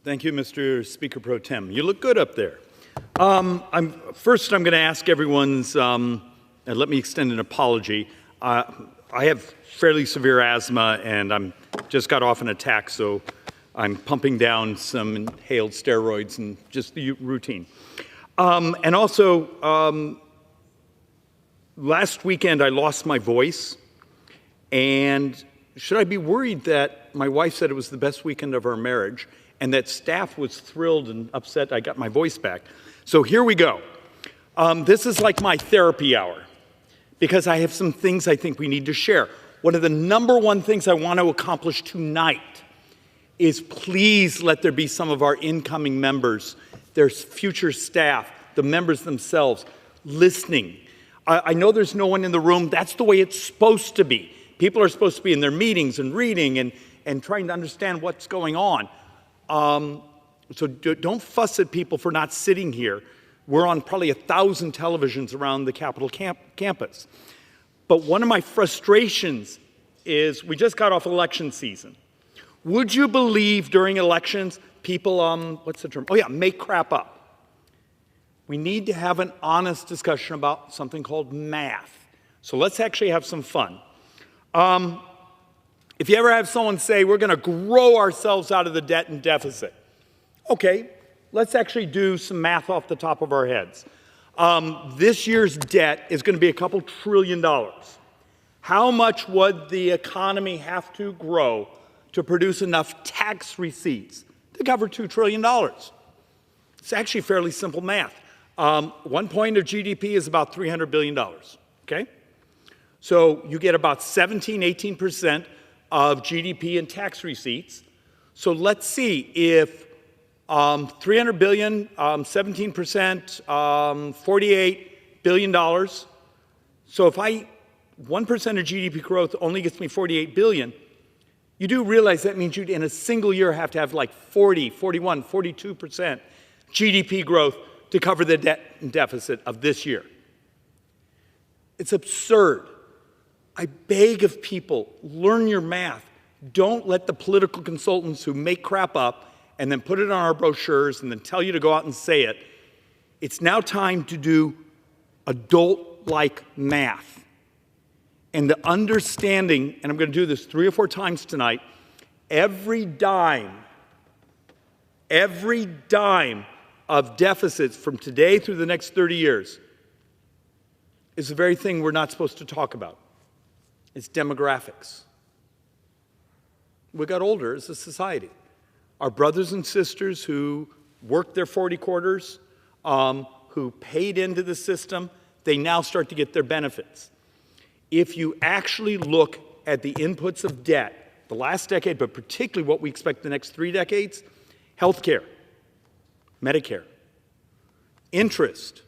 Thank you, Mr. Speaker Pro Tem. You look good up there. First, I'm going to ask everyone's, and let me extend an apology. I have fairly severe asthma, and I'm just got off an attack, so I'm pumping down some inhaled steroids and just the routine. And also, last weekend I lost my voice, and should I be worried that my wife said it was the best weekend of our marriage, and that staff was thrilled and upset I got my voice back? So here we go. This is like my therapy hour, because I have some things I think we need to share. One of the number one things I want to accomplish tonight is please let there be some of our incoming members, their future staff, the members themselves, listening. I know there's no one in the room. That's the way it's supposed to be. People are supposed to be in their meetings and reading and trying to understand what's going on. So don't fuss at people for not sitting here. We're on probably 1,000 televisions around the Capitol campus. But one of my frustrations is we just got off election season. Would you believe during elections people, what's the term? Oh yeah, make crap up. We need to have an honest discussion about something called math. So let's actually have some fun. If you ever have someone say, we're going to grow ourselves out of the debt and deficit. Okay, let's actually do some math off the top of our heads. This year's debt is going to be a couple $1 trillion. How much would the economy have to grow to produce enough tax receipts to cover $2 trillion? It's actually fairly simple math. 1 point of GDP is about $300 billion, okay? So you get about 17, 18% of GDP in tax receipts. So let's see if 300 billion, 17%, $48 billion. So if 1% of GDP growth only gets me 48 billion, you do realize that means you'd in a single year have to have like 40, 41, 42% GDP growth to cover the debt and deficit of this year. It's absurd. I beg of people, learn your math. Don't let the political consultants who make crap up and then put it on our brochures and then tell you to go out and say it. It's now time to do adult-like math. And the understanding, and I'm going to do this 3 or 4 times tonight, every dime of deficits from today through the next 30 years is the very thing we're not supposed to talk about. It's demographics. We got older as a society. Our brothers and sisters who worked their 40 quarters, who paid into the system, they now start to get their benefits. If you actually look at the inputs of debt, the last decade, but particularly what we expect the next 3 decades, healthcare, Medicare, interest,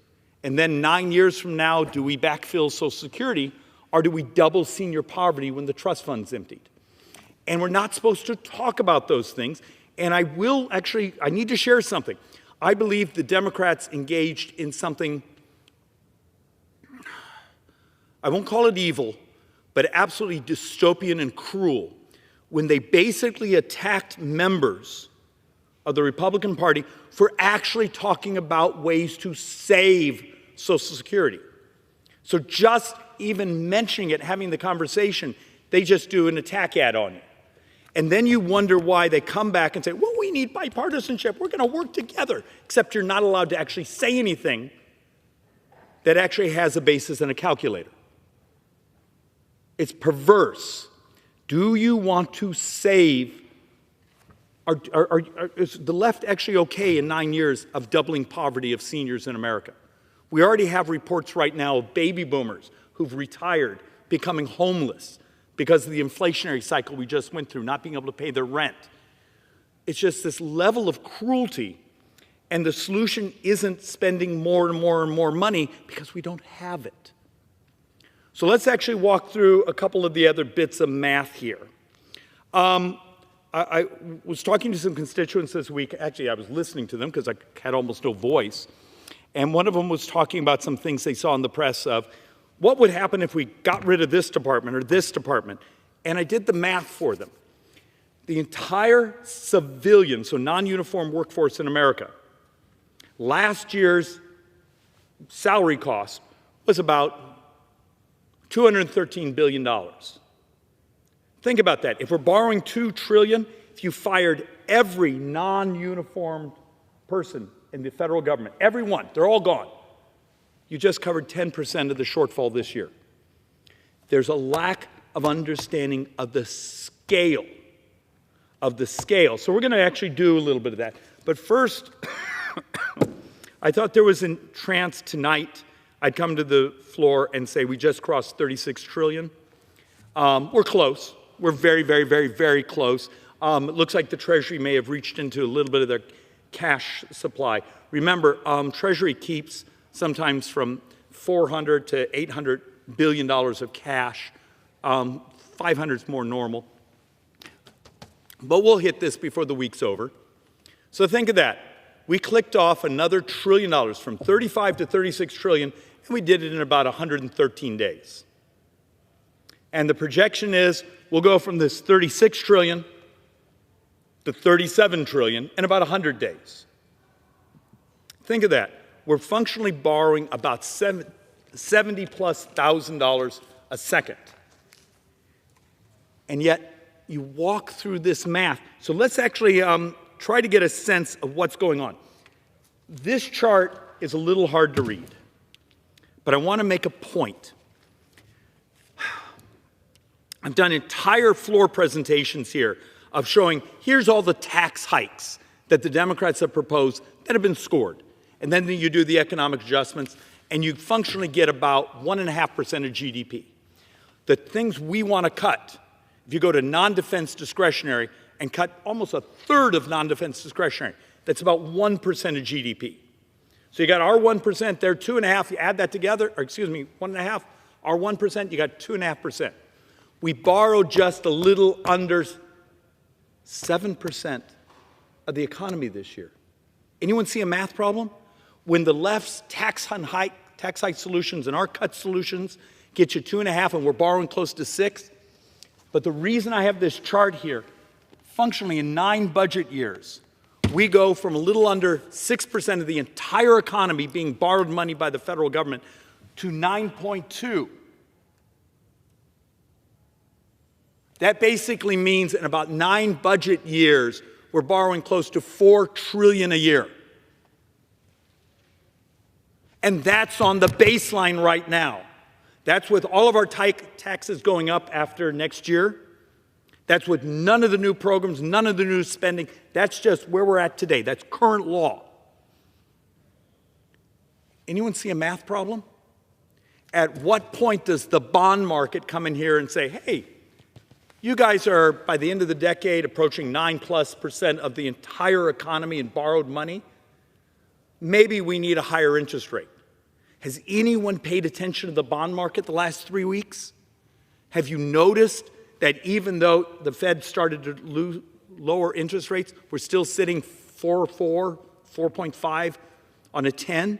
and then 9 years from now, do we backfill Social Security, or do we double senior poverty when the trust fund's emptied? And we're not supposed to talk about those things. And I need to share something. I believe the Democrats engaged in something, I won't call it evil, but absolutely dystopian and cruel, when they basically attacked members of the Republican Party for actually talking about ways to save Social Security. So just even mentioning it, having the conversation, they just do an attack ad on you. And then you wonder why they come back and say, well, we need bipartisanship. We're going to work together. Except you're not allowed to actually say anything that actually has a basis in a calculator. It's perverse. Do you want to save? Is the left actually okay in 9 years of doubling poverty of seniors in America? We already have reports right now of baby boomers who've retired becoming homeless because of the inflationary cycle we just went through, not being able to pay their rent. It's just this level of cruelty, and the solution isn't spending more and more and more money because we don't have it. So let's actually walk through a couple of the other bits of math here. I was talking to some constituents this week. Actually, I was listening to them because I had almost no voice. And one of them was talking about some things they saw in the press of, what would happen if we got rid of this department or this department? And I did the math for them. The entire civilian, so non-uniform workforce in America, last year's salary cost was about $213 billion. Think about that. If we're borrowing $2 trillion, if you fired every non-uniformed person in the federal government, everyone, they're all gone, you just covered 10% of the shortfall this year. There's a lack of understanding of the scale. So we're going to actually do a little bit of that. But first, I thought there was a chance tonight I'd come to the floor and say we just crossed 36 trillion. We're close. We're very, very, very, very close. It looks like the Treasury may have reached into a little bit of their cash supply. Remember, Treasury keeps sometimes from $400 to $800 billion of cash. 500 is more normal. But we'll hit this before the week's over. So think of that. We clicked off another $1 trillion from 35 to 36 trillion, and we did it in about 113 days. And the projection is we'll go from this 36 trillion to 37 trillion in about 100 days. Think of that. We're functionally borrowing about $70,000+ a second. And yet, you walk through this math. So let's actually try to get a sense of what's going on. This chart is a little hard to read, but I want to make a point. I've done entire floor presentations here of showing here's all the tax hikes that the Democrats have proposed that have been scored. And then you do the economic adjustments, and you functionally get about 1.5% of GDP. The things we want to cut, if you go to non-defense discretionary and cut almost a third of non-defense discretionary, that's about 1% of GDP. So you got our 1% there, 2.5%, you add that together, or excuse me, 1.5%, our 1%, you got 2.5%. We borrow just a little under 7% of the economy this year. Anyone see a math problem? When the left's tax hike solutions and our cut solutions get you 2.5% and we're borrowing close to 6%. But the reason I have this chart here, functionally in 9 budget years, we go from a little under 6% of the entire economy being borrowed money by the federal government to 9.2%. That basically means in about 9 budget years, we're borrowing close to $4 trillion a year. And that's on the baseline right now. That's with all of our taxes going up after next year. That's with none of the new programs, none of the new spending. That's just where we're at today. That's current law. Anyone see a math problem? At what point does the bond market come in here and say, hey, you guys are, by the end of the decade, approaching 9+% of the entire economy in borrowed money? Maybe we need a higher interest rate. Has anyone paid attention to the bond market the last 3 weeks? Have you noticed that even though the Fed started to lower interest rates, we're still sitting 4.4, 4.5 on a 10?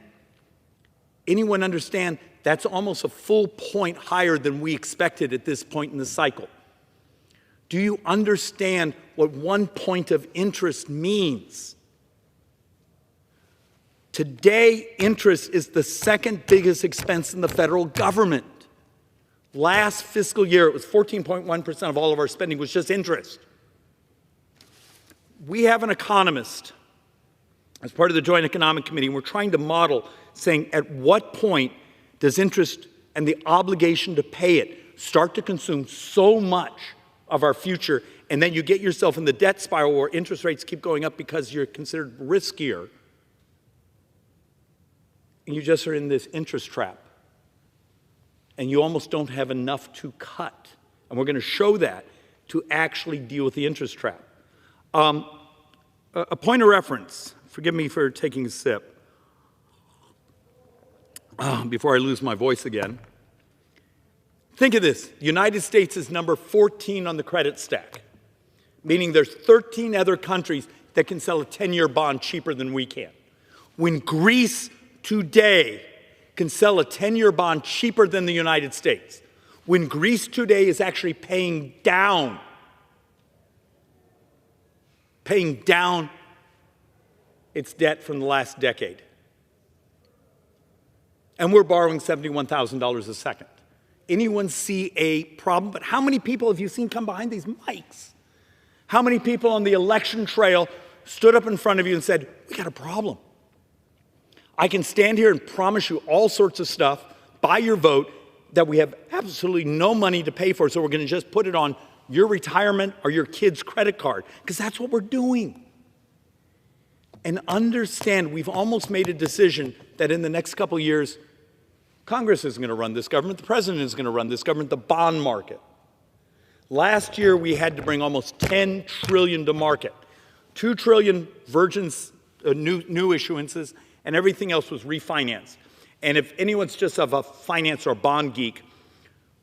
Anyone understand that's almost a full point higher than we expected at this point in the cycle? Do you understand what 1 point of interest means? Today, interest is the second biggest expense in the federal government. Last fiscal year, it was 14.1% of all of our spending was just interest. We have an economist as part of the Joint Economic Committee, and we're trying to model saying at what point does interest and the obligation to pay it start to consume so much of our future, and then you get yourself in the debt spiral where interest rates keep going up because you're considered riskier. And you just are in this interest trap. And you almost don't have enough to cut. And we're going to show that to actually deal with the interest trap. A point of reference. Forgive me for taking a sip before I lose my voice again. Think of this. The United States is number 14 on the credit stack, meaning there's 13 other countries that can sell a 10-year bond cheaper than we can. When Greece today can sell a 10-year bond cheaper than the United States, when Greece today is actually paying down paying down its debt from the last decade. And we're borrowing $71,000 a second. Anyone see a problem? But how many people have you seen come behind these mics? How many people on the election trail stood up in front of you and said, we got a problem? I can stand here and promise you all sorts of stuff by your vote that we have absolutely no money to pay for, so we're going to just put it on your retirement or your kid's credit card, because that's what we're doing. And understand, we've almost made a decision that in the next couple of years, Congress is going to run this government, the president is going to run this government, the bond market. Last year, we had to bring almost $10 trillion to market. 2 trillion virgins, new issuances, and everything else was refinanced. And if anyone's just of a finance or bond geek,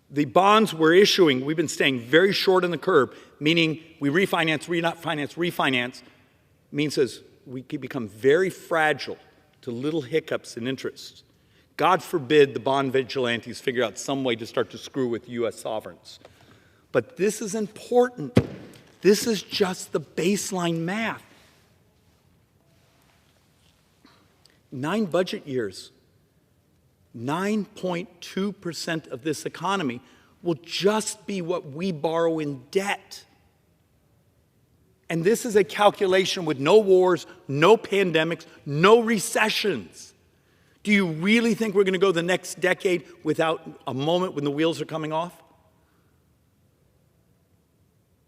the bonds we're issuing, we've been staying very short on the curve, meaning we refinance, means as we can become very fragile to little hiccups in interest. God forbid the bond vigilantes figure out some way to start to screw with U.S. sovereigns. But this is important. This is just the baseline math. 9 budget years, 9.2% of this economy will just be what we borrow in debt. And this is a calculation with no wars, no pandemics, no recessions. Do you really think we're going to go the next decade without a moment when the wheels are coming off?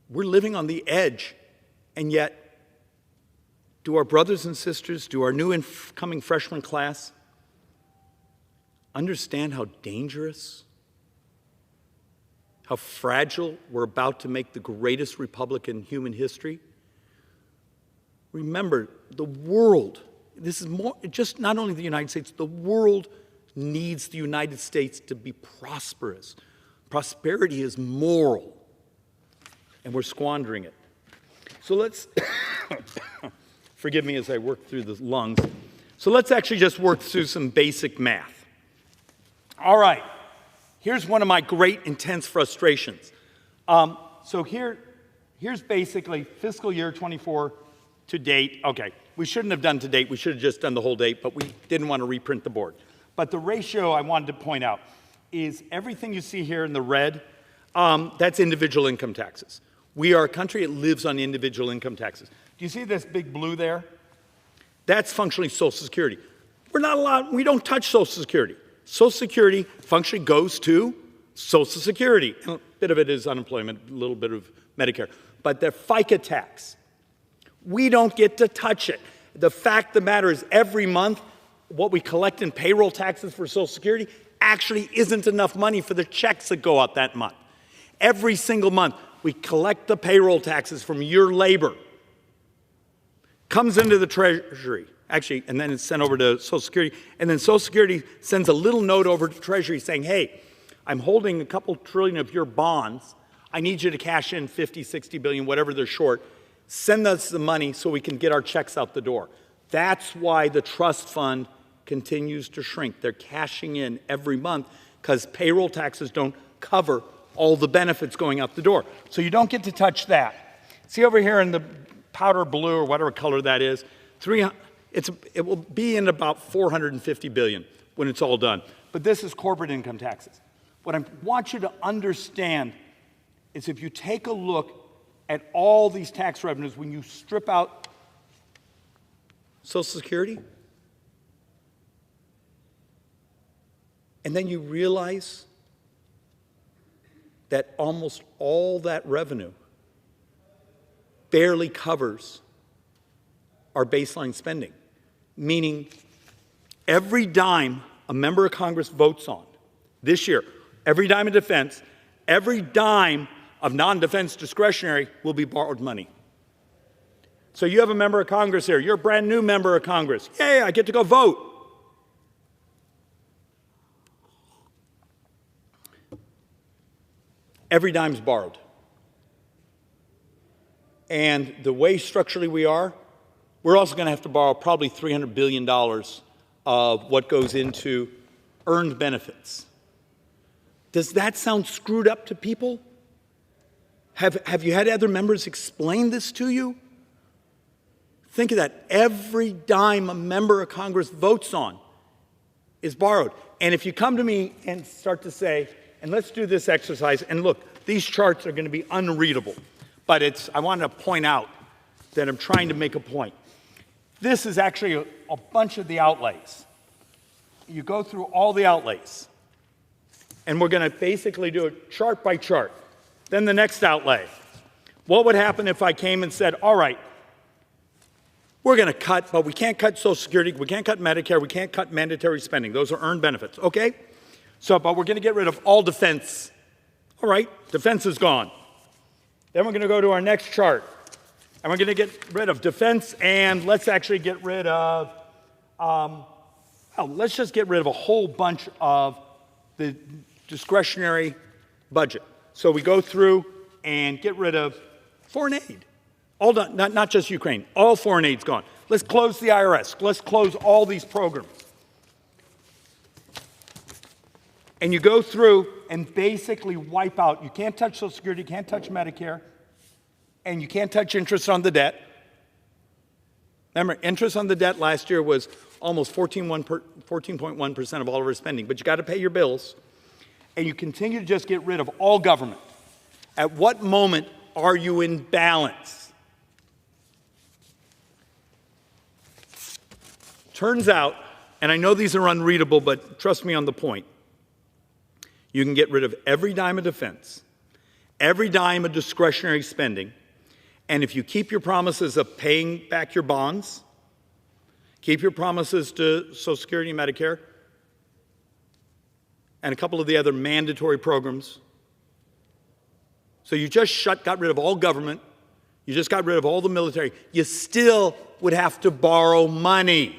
We're living on the edge, and yet, do our brothers and sisters, do our new incoming freshman class understand how dangerous, how fragile we're about to make the greatest republic in human history? Remember, the world, this is more, just not only the United States, the world needs the United States to be prosperous. Prosperity is moral, and we're squandering it. So let's, forgive me as I work through the lungs. So let's actually just work through some basic math. All right, here's one of my great intense frustrations. Here's basically fiscal year 24 to date. Okay, we shouldn't have done to date. We should have just done the whole date, but we didn't want to reprint the board. But the ratio I wanted to point out is everything you see here in the red, that's individual income taxes. We are a country that lives on individual income taxes. Do you see this big blue there? That's functionally Social Security. We're not allowed, we don't touch Social Security. Social Security functionally goes to Social Security. And a bit of it is unemployment, a little bit of Medicare. But the FICA tax, we don't get to touch it. The fact of the matter is every month, what we collect in payroll taxes for Social Security actually isn't enough money for the checks that go out that month. Every single month, we collect the payroll taxes from your labor. Comes into the Treasury, actually, and then it's sent over to Social Security, and then Social Security sends a little note over to Treasury saying, hey, I'm holding a couple trillion of your bonds. I need you to cash in 50, 60 billion, whatever they're short. Send us the money so we can get our checks out the door. That's why the trust fund continues to shrink. They're cashing in every month because payroll taxes don't cover all the benefits going out the door. So you don't get to touch that. See over here in the powder blue or whatever color that is, it will be in about 450 billion when it's all done. But this is corporate income taxes. What I want you to understand is if you take a look at all these tax revenues, when you strip out Social Security, and then you realize that almost all that revenue barely covers our baseline spending, meaning every dime a member of Congress votes on this year, every dime of defense, every dime of non-defense discretionary will be borrowed money. So you have a member of Congress here. You're a brand new member of Congress. Yay, I get to go vote. Every dime's borrowed. And the way structurally we are, we're also going to have to borrow probably $300 billion of what goes into earned benefits. Does that sound screwed up to people? Have you had other members explain this to you? Think of that. Every dime a member of Congress votes on is borrowed. And if you come to me and start to say, and let's do this exercise, and look, these charts are going to be unreadable, but I want to point out that I'm trying to make a point. This is actually a bunch of the outlays. You go through all the outlays, and we're going to basically do it chart by chart. Then the next outlay. What would happen if I came and said, all right, we're going to cut, but we can't cut Social Security, we can't cut Medicare, we can't cut mandatory spending. Those are earned benefits, okay? But we're going to get rid of all defense. All right, defense is gone. Then we're going to go to our next chart, and we're going to get rid of defense, and let's actually get rid of, let's just get rid of a whole bunch of the discretionary budget. So we go through and get rid of foreign aid. All done, not just Ukraine. All foreign aid's gone. Let's close the IRS. Let's close all these programs. And you go through and basically wipe out. You can't touch Social Security, you can't touch Medicare, and you can't touch interest on the debt. Remember, interest on the debt last year was almost 14.1% of all of our spending, but you got to pay your bills. And you continue to just get rid of all government. At what moment are you in balance? Turns out, and I know these are unreadable, but trust me on the point, you can get rid of every dime of defense, every dime of discretionary spending, and if you keep your promises of paying back your bonds, keep your promises to Social Security and Medicare, and a couple of the other mandatory programs. So you just got rid of all government, you just got rid of all the military, you still would have to borrow money.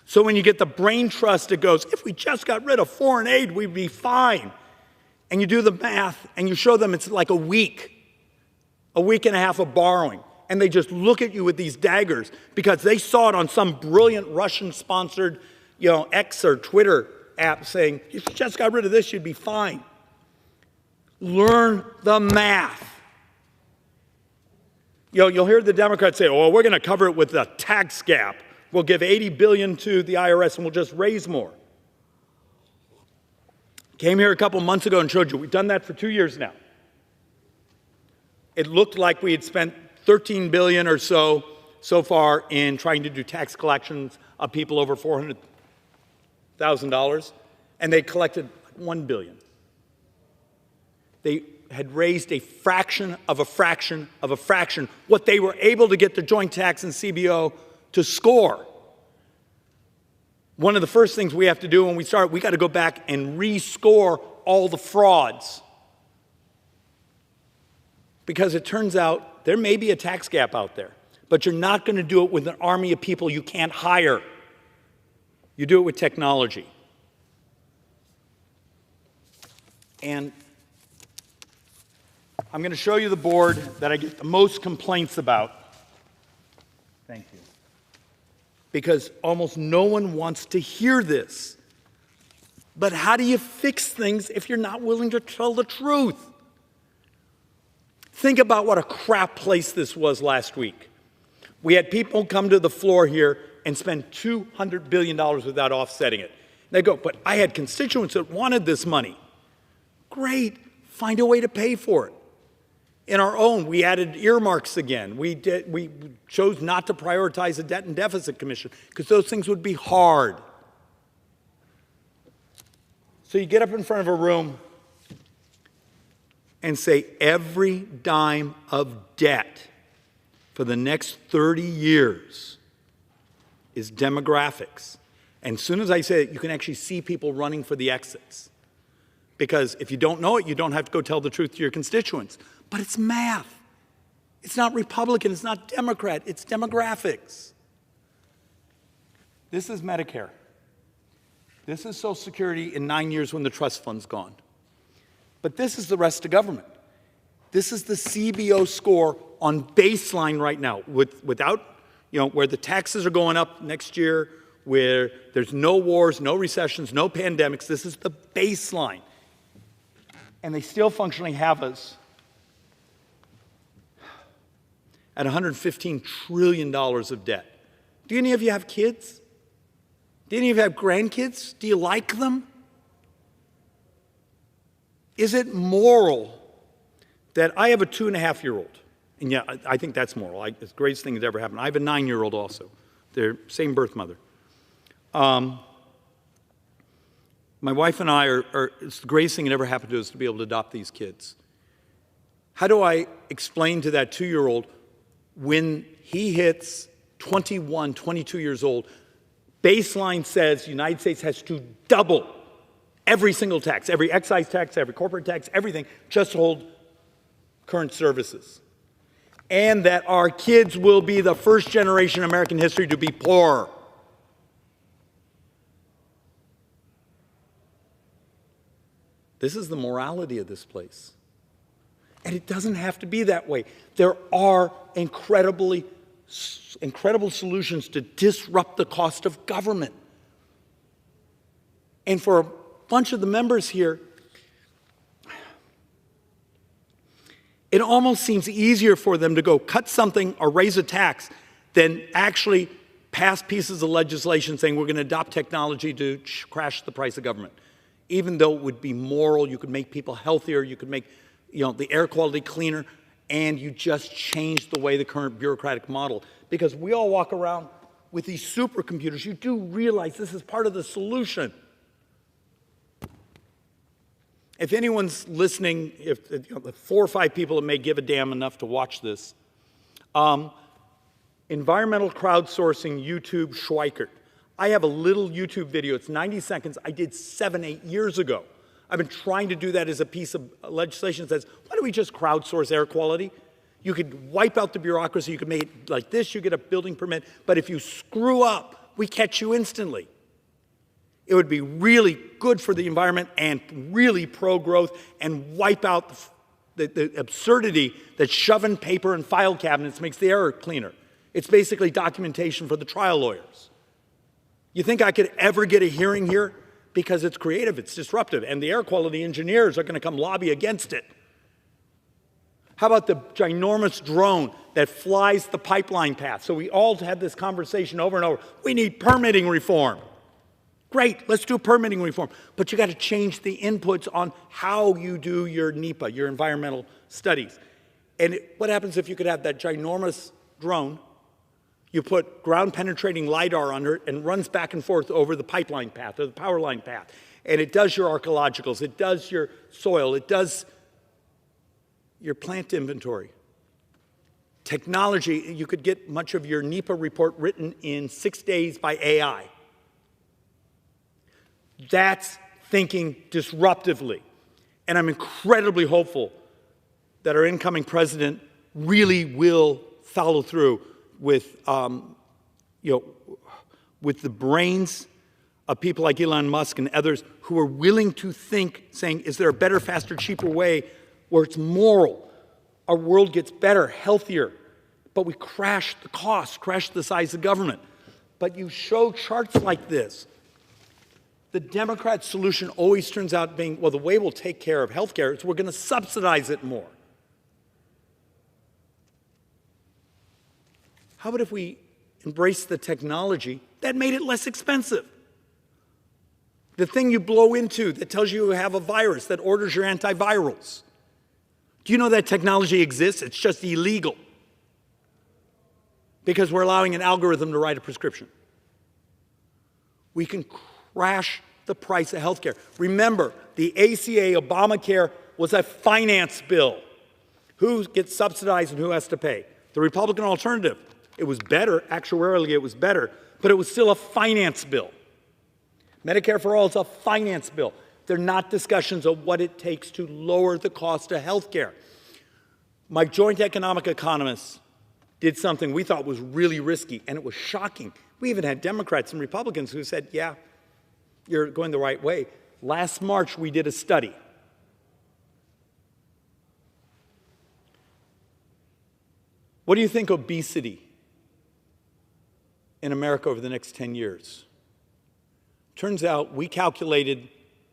So when you get the brain trust, it goes, if we just got rid of foreign aid, we'd be fine. And you do the math, and you show them it's like a week and a half of borrowing. And they just look at you with these daggers because they saw it on some brilliant Russian-sponsored, X or Twitter app saying, if you just got rid of this, you'd be fine. Learn the math. You'll hear the Democrats say, oh, we're going to cover it with a tax gap. We'll give $80 billion to the IRS and we'll just raise more. Came here a couple months ago and showed you. We've done that for 2 years now. It looked like we had spent $13 billion or so far in trying to do tax collections of people over $400,000, and they collected $1 billion. They had raised a fraction of a fraction of a fraction what they were able to get the joint tax and CBO to score. One of the first things we have to do when we start, we got to go back and rescore all the frauds. Because it turns out there may be a tax gap out there, but you're not going to do it with an army of people you can't hire. You do it with technology. And I'm going to show you the board that I get the most complaints about. Thank you. Because almost no one wants to hear this. But how do you fix things if you're not willing to tell the truth? Think about what a crap place this was last week. We had people come to the floor here and spend $200 billion without offsetting it. They go, but I had constituents that wanted this money. Great, find a way to pay for it. In our own, we added earmarks again. We chose not to prioritize the Debt and Deficit Commission because those things would be hard. So you get up in front of a room and say every dime of debt for the next 30 years is demographics. And as soon as I say it, you can actually see people running for the exits. Because if you don't know it, you don't have to go tell the truth to your constituents. But it's math. It's not Republican, it's not Democrat, it's demographics. This is Medicare. This is Social Security in 9 years when the trust fund's gone. But this is the rest of government. This is the CBO score on baseline right now, without, where the taxes are going up next year, where there's no wars, no recessions, no pandemics. This is the baseline. And they still functionally have us at $115 trillion of debt. Do any of you have kids? Do any of you have grandkids? Do you like them? Is it moral that I have a 2.5-year-old? And yeah, I think that's moral. It's the greatest thing that's ever happened. I have a 9-year-old also. They're same birth mother. My wife and I it's the greatest thing that ever happened to us to be able to adopt these kids. How do I explain to that 2-year-old when he hits 21, 22 years old, baseline says the United States has to double every single tax, every excise tax, every corporate tax, everything, just to hold current services. And that our kids will be the first generation in American history to be poor. This is the morality of this place. And it doesn't have to be that way. There are incredible solutions to disrupt the cost of government. And for a bunch of the members here, it almost seems easier for them to go cut something or raise a tax than actually pass pieces of legislation saying we're going to adopt technology to crash the price of government. Even though it would be moral, you could make people healthier, you could make the air quality cleaner, and you just change the way the current bureaucratic model. Because we all walk around with these supercomputers. You do realize this is part of the solution. If anyone's listening, if 4 or 5 people that may give a damn enough to watch this, environmental crowdsourcing YouTube Schweikert. I have a little YouTube video. It's 90 seconds. I did 7, 8 years ago. I've been trying to do that as a piece of legislation that says, why don't we just crowdsource air quality? You could wipe out the bureaucracy. You could make it like this. You get a building permit. But if you screw up, we catch you instantly. It would be really good for the environment and really pro-growth and wipe out the absurdity that shoving paper in file cabinets makes the air cleaner. It's basically documentation for the trial lawyers. You think I could ever get a hearing here? Because it's creative, it's disruptive, and the air quality engineers are going to come lobby against it. How about the ginormous drone that flies the pipeline path? So we all had this conversation over and over. We need permitting reform. Great, let's do permitting reform. But you got to change the inputs on how you do your NEPA, your environmental studies. And what happens if you could have that ginormous drone? You put ground-penetrating LiDAR under it and runs back and forth over the pipeline path or the power line path. And it does your archaeologicals, it does your soil, it does your plant inventory. Technology, you could get much of your NEPA report written in 6 days by AI. That's thinking disruptively. And I'm incredibly hopeful that our incoming president really will follow through with, with the brains of people like Elon Musk and others who are willing to think, saying, is there a better, faster, cheaper way where it's moral? Our world gets better, healthier, but we crash the cost, crash the size of government. But you show charts like this. The Democrat solution always turns out being, well, the way we'll take care of healthcare is we're going to subsidize it more. How about if we embrace the technology that made it less expensive? The thing you blow into that tells you you have a virus, that orders your antivirals. Do you know that technology exists? It's just illegal because we're allowing an algorithm to write a prescription. We can crash the price of healthcare. Remember, the ACA, Obamacare, was a finance bill. Who gets subsidized and who has to pay? The Republican alternative. It was better, actuarially it was better, but it was still a finance bill. Medicare for All is a finance bill. They're not discussions of what it takes to lower the cost of health care. My joint economic economists did something we thought was really risky, and it was shocking. We even had Democrats and Republicans who said, yeah, you're going the right way. Last March, we did a study. What do you think obesity in America over the next 10 years? Turns out we calculated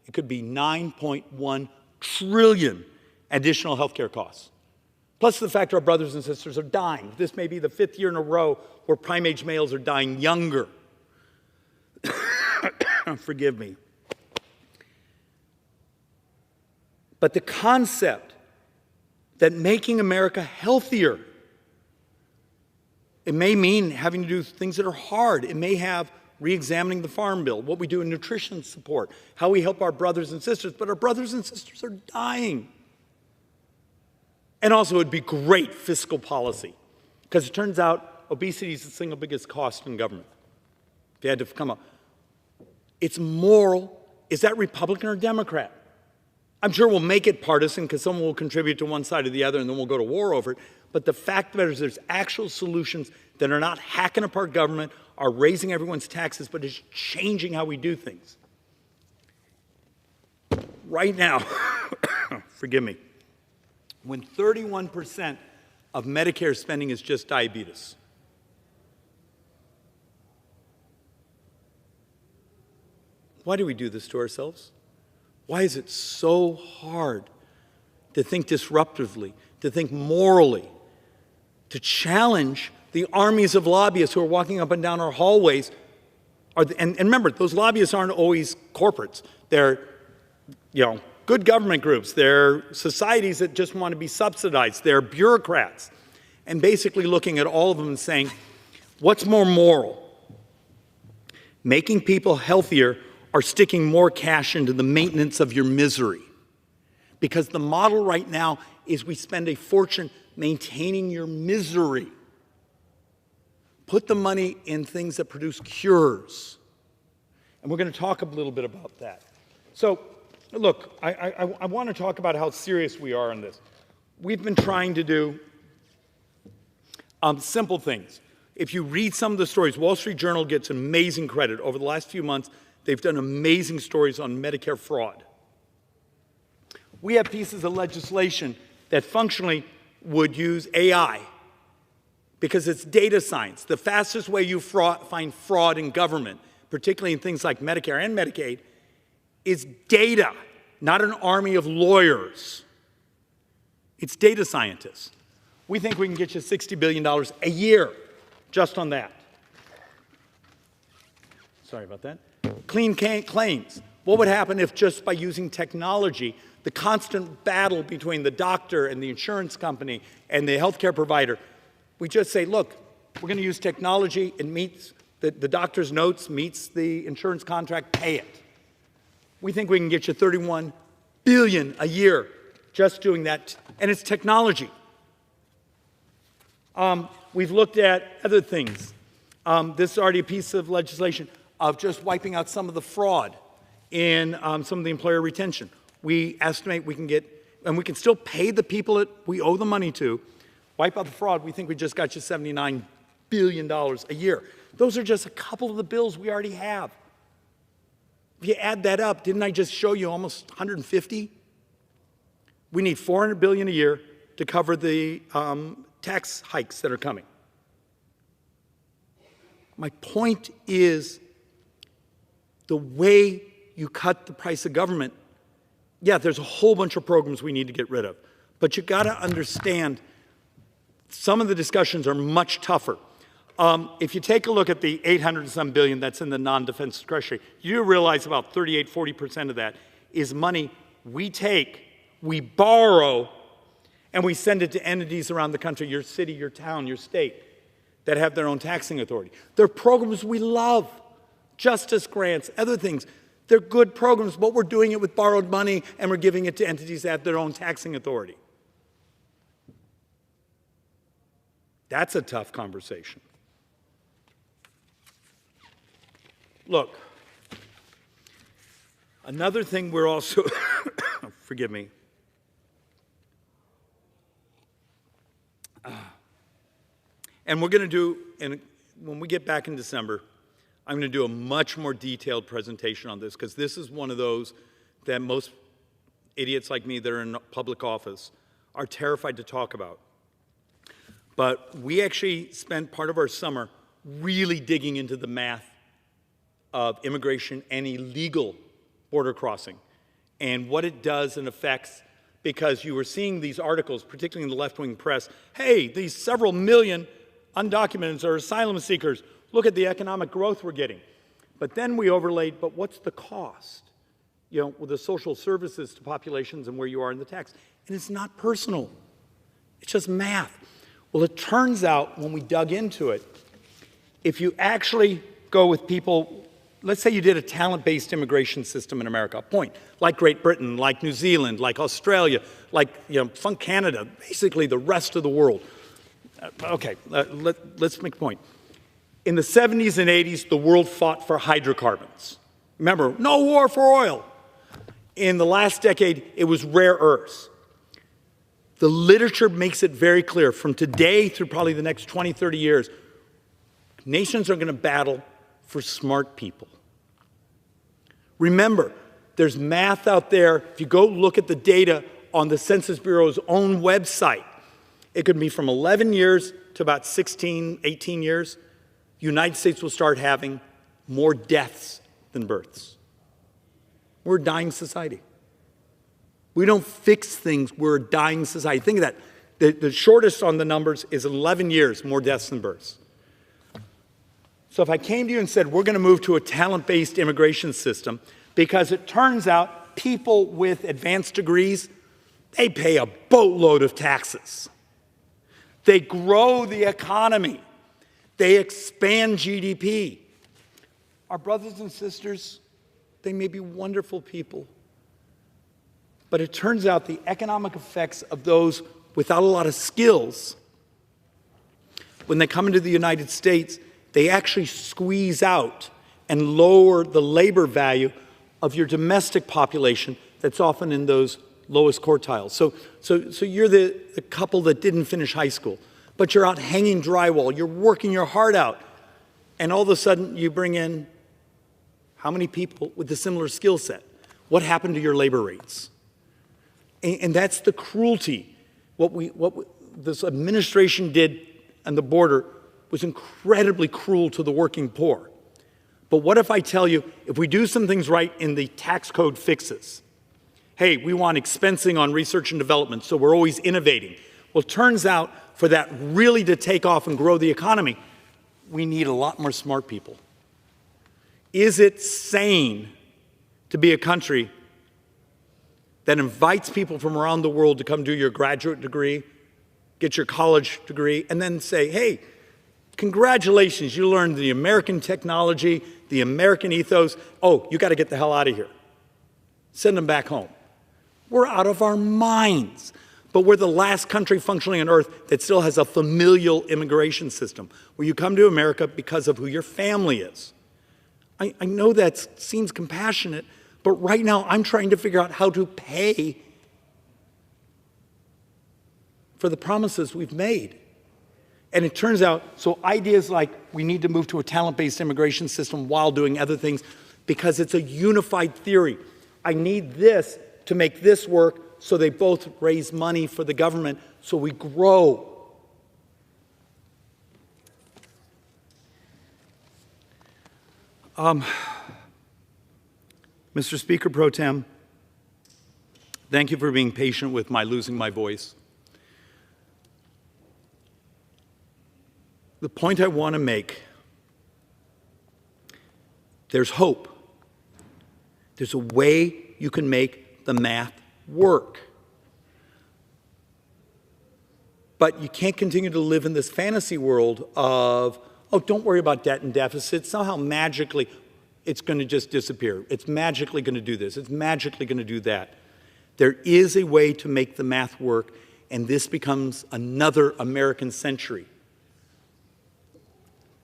it could be 9.1 trillion additional healthcare costs. Plus the fact our brothers and sisters are dying. This may be the 5th year in a row where prime-age males are dying younger. Forgive me. But the concept that making America healthier, it may mean having to do things that are hard. It may have re-examining the Farm Bill, what we do in nutrition support, how we help our brothers and sisters, but our brothers and sisters are dying. And also, it would be great fiscal policy, because it turns out obesity is the single biggest cost in government. If you had to come up, it's moral. Is that Republican or Democrat? I'm sure we'll make it partisan because someone will contribute to one side or the other, and then we'll go to war over it. But the fact of the matter is there's actual solutions that are not hacking apart government, are raising everyone's taxes, but is changing how we do things. Right now, forgive me, when 31% of Medicare spending is just diabetes, why do we do this to ourselves? Why is it so hard to think disruptively, to think morally, to challenge the armies of lobbyists who are walking up and down our hallways? And remember, those lobbyists aren't always corporates. They're, good government groups. They're societies that just want to be subsidized. They're bureaucrats. And basically looking at all of them and saying, what's more moral? Making people healthier or sticking more cash into the maintenance of your misery? Because the model right now is we spend a fortune maintaining your misery. Put the money in things that produce cures. And we're going to talk a little bit about that. So, look, I want to talk about how serious we are on this. We've been trying to do simple things. If you read some of the stories, Wall Street Journal gets amazing credit. Over the last few months, they've done amazing stories on Medicare fraud. We have pieces of legislation that functionally would use AI because it's data science. The fastest way you find fraud in government, particularly in things like Medicare and Medicaid, is data, not an army of lawyers. It's data scientists. We think we can get you $60 billion a year just on that. Sorry about that. Clean claims. What would happen if just by using technology, the constant battle between the doctor and the insurance company and the healthcare provider, we just say, look, we're going to use technology, it meets the doctor's notes, meets the insurance contract, pay it. We think we can get you $31 billion a year just doing that, and it's technology. We've looked at other things. This is already a piece of legislation of just wiping out some of the fraud in some of the employer retention. We estimate we can get, and we can still pay the people that we owe the money to, wipe out the fraud. We think we just got you $79 billion a year. Those are just a couple of the bills we already have. If you add that up, didn't I just show you almost 150? We need $400 billion a year to cover the tax hikes that are coming. My point is the way you cut the price of government, yeah, there's a whole bunch of programs we need to get rid of. But you got to understand some of the discussions are much tougher. If you take a look at the 800 and some billion that's in the non-defense discretionary, you realize about 38, 40% of that is money we take, we borrow, and we send it to entities around the country, your city, your town, your state, that have their own taxing authority. They're programs we love, justice grants, other things. They're good programs, but we're doing it with borrowed money and we're giving it to entities that have their own taxing authority. That's a tough conversation. Look, another thing we're also, forgive me, and we're going to do, and when we get back in December, I'm going to do a much more detailed presentation on this, because this is one of those that most idiots like me that are in public office are terrified to talk about. But we actually spent part of our summer really digging into the math of immigration and illegal border crossing and what it does and affects because you were seeing these articles, particularly in the left-wing press, hey, these several million undocumented or asylum seekers, look at the economic growth we're getting. But then we overlaid, but what's the cost? You know, with the social services to populations and where you are in the tax. And it's not personal. It's just math. Well, it turns out when we dug into it, if you actually go with people, let's say you did a talent-based immigration system in America, point, like Great Britain, like New Zealand, like Australia, like, funk Canada, basically the rest of the world. Let's make a point. In the 70s and 80s, the world fought for hydrocarbons. Remember, no war for oil. In the last decade, it was rare earths. The literature makes it very clear, from today through probably the next 20, 30 years, nations are going to battle for smart people. Remember, there's math out there. If you go look at the data on the Census Bureau's own website, it could be from 11 years to about 16, 18 years. The United States will start having more deaths than births. We're a dying society. We don't fix things, we're a dying society. Think of that. The shortest on the numbers is 11 years, more deaths than births. So if I came to you and said, we're going to move to a talent-based immigration system, because it turns out people with advanced degrees, they pay a boatload of taxes. They grow the economy. They expand GDP. Our brothers and sisters, they may be wonderful people, but it turns out the economic effects of those without a lot of skills, when they come into the United States, they actually squeeze out and lower the labor value of your domestic population that's often in those lowest quartiles. So you're the couple that didn't finish high school, but you're out hanging drywall, you're working your heart out, and all of a sudden you bring in how many people with a similar skill set? What happened to your labor rates? And that's the cruelty. What this administration did on the border was incredibly cruel to the working poor. But what if I tell you, if we do some things right in the tax code fixes, hey, we want expensing on research and development, so we're always innovating. Well, it turns out for that really to take off and grow the economy, we need a lot more smart people. Is it sane to be a country that invites people from around the world to come do your graduate degree, get your college degree, and then say, hey, congratulations, you learned the American technology, the American ethos. Oh, you got to get the hell out of here. Send them back home. We're out of our minds. But we're the last country functioning on earth that still has a familial immigration system, where you come to America because of who your family is. I know that seems compassionate, but right now I'm trying to figure out how to pay for the promises we've made. And it turns out, so ideas like we need to move to a talent-based immigration system while doing other things, because it's a unified theory. I need this to make this work, so they both raise money for the government, so we grow. Mr. Speaker Pro Tem, thank you for being patient with my losing my voice. The point I want to make, there's hope. There's a way you can make the math work. But you can't continue to live in this fantasy world of, oh, don't worry about debt and deficit. Somehow magically it's going to just disappear. It's magically going to do this. It's magically going to do that. There is a way to make the math work, and this becomes another American century.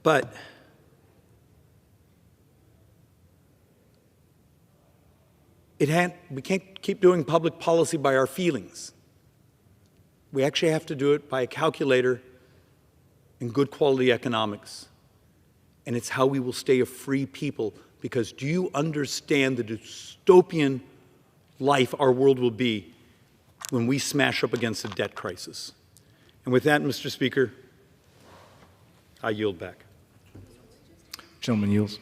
But we can't keep doing public policy by our feelings. We actually have to do it by a calculator and good quality economics. And it's how we will stay a free people, because do you understand the dystopian life our world will be when we smash up against a debt crisis? And with that, Mr. Speaker, I yield back. Gentleman yields.